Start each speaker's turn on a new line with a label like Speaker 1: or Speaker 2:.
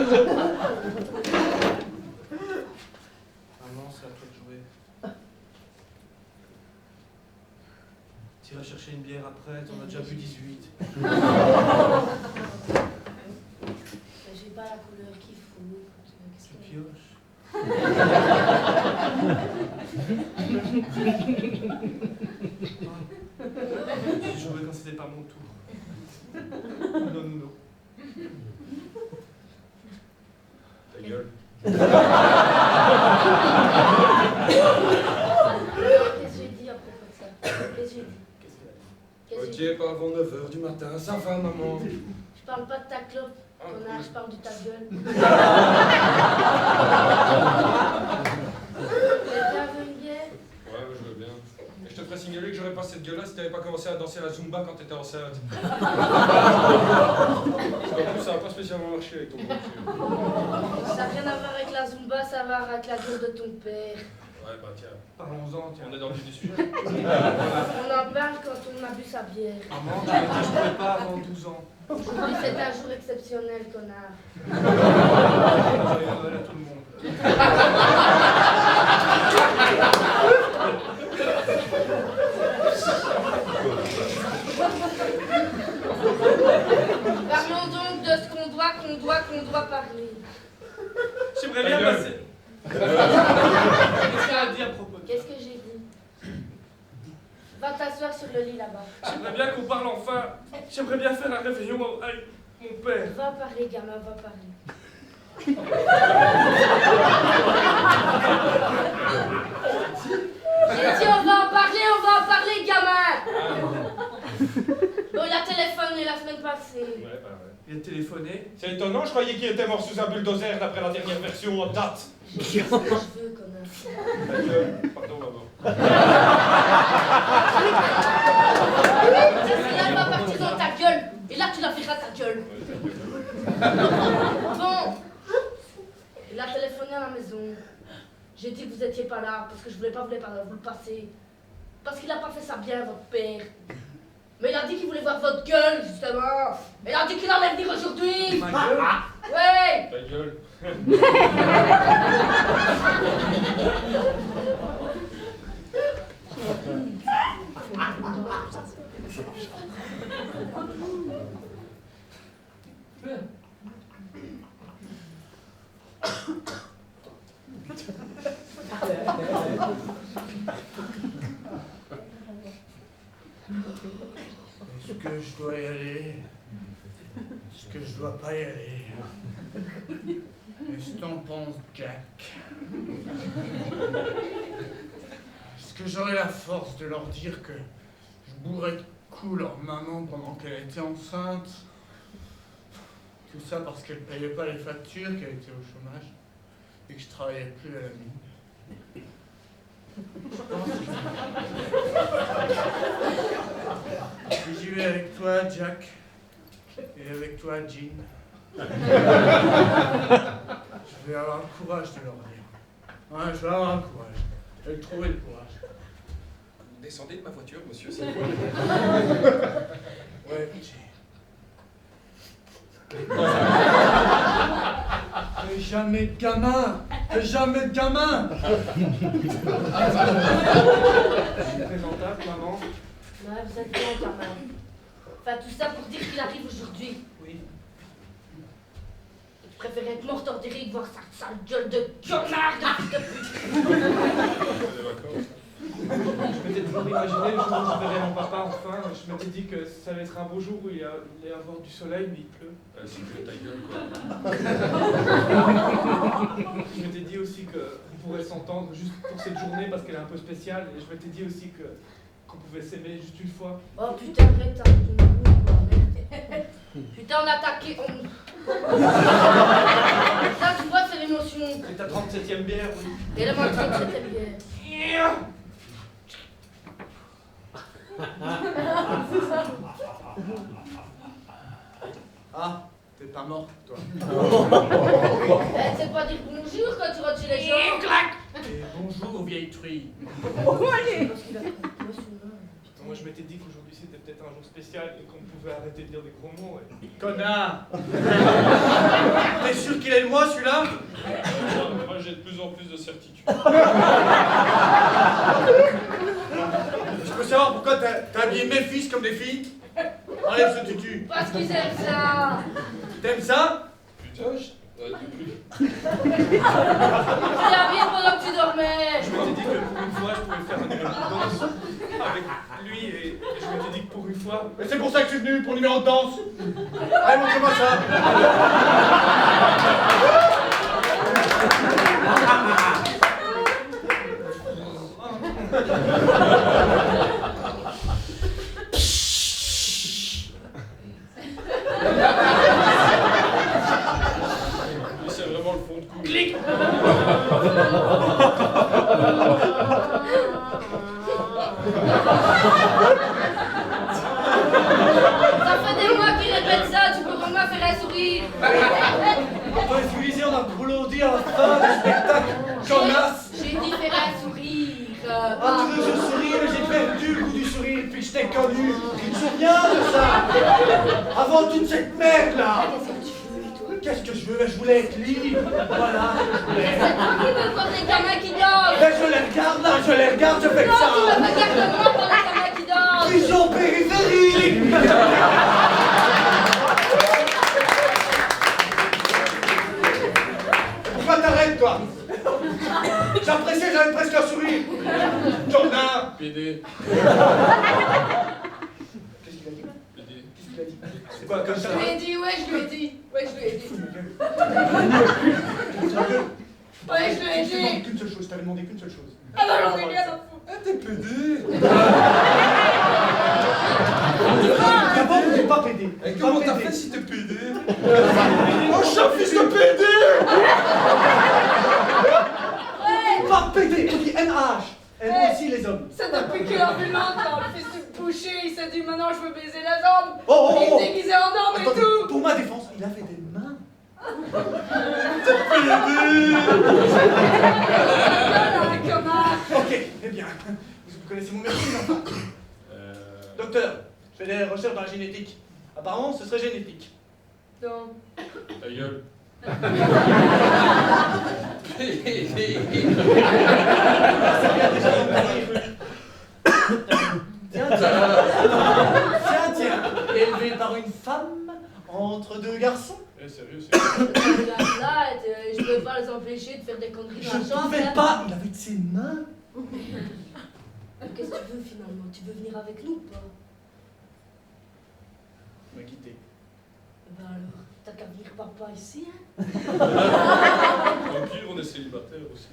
Speaker 1: c'est à toi de jouer. Tu iras chercher une bière après, t'en as déjà bu 18.
Speaker 2: J'ai pas la couleur qu'il faut.
Speaker 1: Tu pioches. J'ai joué quand c'était pas mon tour. Non, non, non.
Speaker 3: Ta gueule.
Speaker 2: Qu'est-ce que j'ai dit à propos de ça? Qu'est-ce que j'ai dit?
Speaker 3: Ok, pas avant 9h du matin, ça va maman.
Speaker 2: Je parle pas de ta clope, connard, je parle de ta gueule. Quelqu'un veut une bière?
Speaker 3: Ouais, je veux bien. Et je te ferais signaler que j'aurais pas cette gueule-là si t'avais pas commencé à danser la Zumba quand t'étais enceinte. Parce qu'en plus, ça va pas spécialement marcher avec ton gros cul.
Speaker 2: Ça n'a rien à voir avec la Zumba, ça va avec la gueule de ton père.
Speaker 3: Ouais, bah tiens.
Speaker 1: Parlons-en, tiens.
Speaker 3: On est dans le vif du sujet.
Speaker 2: On en parle quand on a bu sa bière.
Speaker 1: Maman, tu m'as dit que je pouvais pas avant 12 ans.
Speaker 2: Aujourd'hui, c'est un jour exceptionnel, connard.
Speaker 1: Joyeux Noël à tout le monde.
Speaker 2: Parlons donc de ce qu'on doit parler.
Speaker 1: J'aimerais bien passer. Qu'est-ce qu'il y a à dire à propos de
Speaker 2: Qu'est-ce que j'ai dit? Va t'asseoir sur le lit là-bas.
Speaker 1: J'aimerais bien qu'on parle enfin. J'aimerais bien faire un réveillon avec mon père.
Speaker 2: Va parler, gamin, va parler. J'ai dit on va en parler, gamin. Bon, il a téléphoné la semaine passée.
Speaker 3: Ouais, bah ouais.
Speaker 1: Il a téléphoné.
Speaker 3: C'est étonnant, je croyais qu'il était mort sous un bulldozer d'après la dernière version en date.
Speaker 2: Je sais ce que je veux, connard.
Speaker 3: Ta gueule. Pardon, maman.
Speaker 2: Elle va partir dans ta gueule. Et là, tu la verras ta gueule. Bon. Il a téléphoné à la maison. J'ai dit que vous étiez pas là parce que je voulais pas vous le passer. Parce qu'il a pas fait ça bien, votre père. Mais il a dit qu'il voulait voir votre gueule, justement. Il a dit qu'il allait venir aujourd'hui.
Speaker 1: Ma gueule.
Speaker 2: Ouais.
Speaker 3: Ta gueule.
Speaker 4: Est-ce que je dois y aller? Est-ce que je dois pas y aller? Qu'est-ce que t'en penses, Jack? Est-ce que j'aurai la force de leur dire que je bourrais de coups leur maman pendant qu'elle était enceinte? Tout ça parce qu'elle payait pas les factures, qu'elle était au chômage et que je travaillais plus à la mine. Je pense que si j'y vais avec toi, Jack, et avec toi, Jean, je vais avoir le courage de leur dire. Ouais, je vais avoir le courage. Je vais trouver le courage.
Speaker 3: Descendez de ma voiture, monsieur, c'est quoi?
Speaker 4: Ouais, Jean. Mais jamais de gamin! Mais jamais de gamin!
Speaker 1: Présentable, maman.
Speaker 2: Ouais, vous êtes bien, gamin. Enfin, tout ça pour dire qu'il arrive aujourd'hui.
Speaker 1: Oui.
Speaker 2: Je préférais être morte en dérive voir sa sale gueule de connard de fils de pute.
Speaker 1: Je m'étais toujours imaginé le jour où je verrais mon papa enfin. Je m'étais dit que ça allait être un beau jour où il allait avoir du soleil, mais il pleut.
Speaker 3: C'est que ta gueule, quoi.
Speaker 1: Je m'étais dit aussi qu'on pourrait s'entendre juste pour cette journée parce qu'elle est un peu spéciale. Et je m'étais dit aussi qu'on pouvait s'aimer juste une fois.
Speaker 2: Oh putain, arrête, t'as ton bout, quoi, merde. Putain, on a attaqué, Ça, tu vois, c'est l'émotion.
Speaker 1: C'est ta 37e bière, oui.
Speaker 2: Et là, moi, 37e bière.
Speaker 4: Ah, t'es pas mort, toi.
Speaker 2: Eh, tu sais pas dire bonjour quand tu rentres chez les gens.
Speaker 4: Et bonjour, vieille truie.
Speaker 2: Parce qu'il a pris quoi, celui-là, putain.
Speaker 1: Moi, je m'étais dit qu'aujourd'hui c'était peut-être un jour spécial et qu'on pouvait arrêter de dire des gros mots. Et...
Speaker 4: Connard. T'es sûr qu'il est de moi, celui-là?
Speaker 3: Moi, j'ai de plus en plus de certitude.
Speaker 4: Je peux savoir pourquoi t'as habillé mes fils comme des filles? Enlève ce tutu.
Speaker 2: Parce qu'ils aiment ça.
Speaker 4: T'aimes ça?
Speaker 3: Putain, j'aurais dû plus.
Speaker 2: Tu l'as habillé pendant que tu dormais.
Speaker 1: Je m'étais dit que pour une fois je pouvais faire un numéro de danse avec lui et je m'étais dit que pour une fois...
Speaker 4: Mais c'est pour ça que je suis venu, pour le numéro de danse. Allez, montre-moi ça.
Speaker 3: Lui, c'est vraiment le fond de cou.
Speaker 4: Clic.
Speaker 2: Ça fait des mois qu'il répète ça, tu peux vraiment faire un sourire.
Speaker 4: Toi, celui-ci, on a applaudi à la fin du spectacle. Jonas.
Speaker 2: J'ai dit faire un sourire.
Speaker 4: Ah, tu veux que je sourie, mais j'ai perdu le goût du sourire depuis que je t'ai connu. Tu te souviens de ça? Avant toute cette merde-là. Qu'est-ce que je veux? Je voulais être libre. Voilà, je voulais.
Speaker 2: C'est toi qui veux voir des gamins qui dansent.
Speaker 4: Mais je les regarde là, je les regarde, je fais que
Speaker 2: Non, tu me
Speaker 4: ça.
Speaker 2: regardes moi pour les gamins qui dansent.
Speaker 4: Vision périphérique. Pourquoi t'arrêtes, toi? J'appréciais, j'avais presque un sourire. Jordan.
Speaker 3: PD.
Speaker 1: Qu'est-ce qu'il a dit?
Speaker 3: PD.
Speaker 1: Qu'est-ce qu'il a dit? C'est quoi comme ça?
Speaker 2: Je lui ai dit, ouais, je lui ai dit. Ouais, je lui ai dit. Ouais, je lui ai
Speaker 1: Je t'avais demandé
Speaker 2: dit.
Speaker 1: qu'une seule chose, je t'avais demandé qu'une seule chose.
Speaker 2: Ah bah j'en ai rien à foutre.
Speaker 3: Ah, t'es PD.
Speaker 1: D'abord, t'es pas pédé.
Speaker 3: Et comment t'as fait si t'es PD? Oh, je suis un fils de PD.
Speaker 1: Pas pédé, on dit NH. Et moi aussi les hommes.
Speaker 2: C'est depuis que l'ambulance dans le fils du boucher, il s'est dit maintenant je veux baiser la jambe.
Speaker 1: Oh, oh,
Speaker 2: Il
Speaker 1: oh.
Speaker 2: est déguisé en homme et
Speaker 1: Attendez,
Speaker 2: tout.
Speaker 1: pour ma défense, il avait des mains. Ok, eh bien, vous connaissez mon métier, non? Docteur, je fais des recherches dans la génétique. Apparemment, ce serait génétique.
Speaker 2: Non.
Speaker 3: Ta gueule.
Speaker 1: Tiens, élevé par une femme, entre deux garçons.
Speaker 3: Eh, sérieux, c'est...
Speaker 2: Là, je peux pas les empêcher de faire des conneries
Speaker 1: Je
Speaker 2: dans la
Speaker 1: ne
Speaker 2: chambre.
Speaker 1: pouvais
Speaker 2: hein.
Speaker 1: pas, il avait de ses mains.
Speaker 2: Qu'est-ce que tu veux finalement? Tu veux venir avec nous ou pas?
Speaker 1: Il m'a quitté.
Speaker 2: Bah alors, t'as qu'à venir papa ici, hein?
Speaker 3: Au pire, on est célibataire aussi.